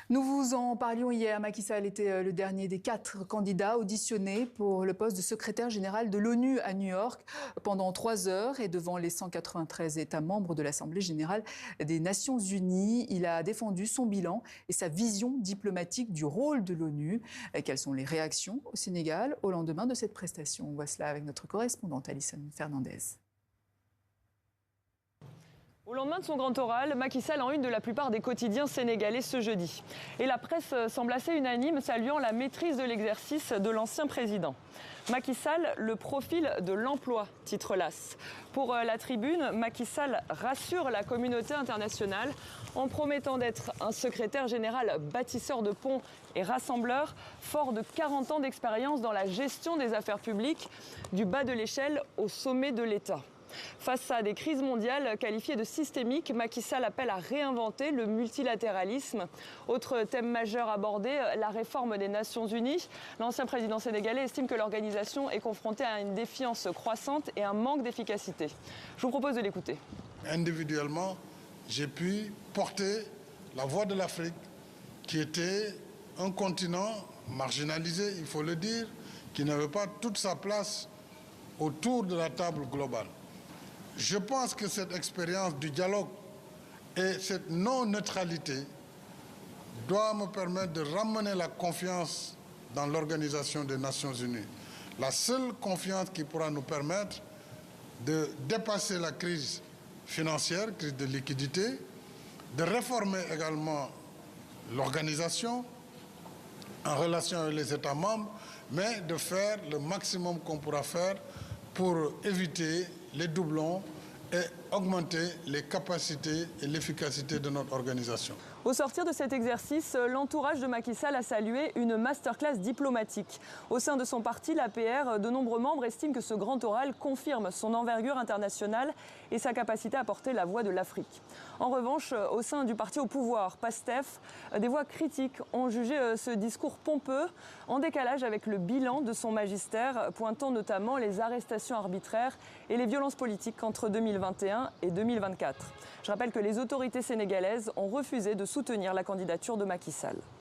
Nous vous en parlions hier. Macky Sall était le dernier des 4 candidats auditionnés pour le poste de secrétaire général de l'ONU à New York pendant 3 heures et devant les 193 États membres de l'Assemblée générale des Nations unies. Il a défendu son bilan et sa vision diplomatique du rôle de l'ONU. Quelles sont les réactions au Sénégal au lendemain de cette prestation? On voit cela avec notre correspondante Alison Fernandez. Au lendemain de son grand oral, Macky Sall en une de la plupart des quotidiens sénégalais ce jeudi. Et la presse semble assez unanime, saluant la maîtrise de l'exercice de l'ancien président. Macky Sall, le profil de l'emploi, titre l'As. Pour la Tribune, Macky Sall rassure la communauté internationale en promettant d'être un secrétaire général bâtisseur de ponts et rassembleur, fort de 40 ans d'expérience dans la gestion des affaires publiques, du bas de l'échelle au sommet de l'État. Face à des crises mondiales qualifiées de systémiques, Macky Sall appelle à réinventer le multilatéralisme. Autre thème majeur abordé, la réforme des Nations Unies. L'ancien président sénégalais estime que l'organisation est confrontée à une défiance croissante et un manque d'efficacité. Je vous propose de l'écouter. Individuellement, j'ai pu porter la voix de l'Afrique, qui était un continent marginalisé, il faut le dire, qui n'avait pas toute sa place autour de la table globale. Je pense que cette expérience du dialogue et cette non-neutralité doit me permettre de ramener la confiance dans l'Organisation des Nations Unies. La seule confiance qui pourra nous permettre de dépasser la crise financière, crise de liquidité, de réformer également l'organisation en relation avec les États membres, mais de faire le maximum qu'on pourra faire pour éviter les doublons et augmenter les capacités et l'efficacité de notre organisation. Au sortir de cet exercice, l'entourage de Macky Sall a salué une masterclass diplomatique. Au sein de son parti, l'APR, de nombreux membres estiment que ce grand oral confirme son envergure internationale et sa capacité à porter la voix de l'Afrique. En revanche, au sein du parti au pouvoir, PASTEF, des voix critiques ont jugé ce discours pompeux, en décalage avec le bilan de son magistère, pointant notamment les arrestations arbitraires et les violences politiques entre 2021 et 2024. Je rappelle que les autorités sénégalaises ont refusé de soutenir la candidature de Macky Sall.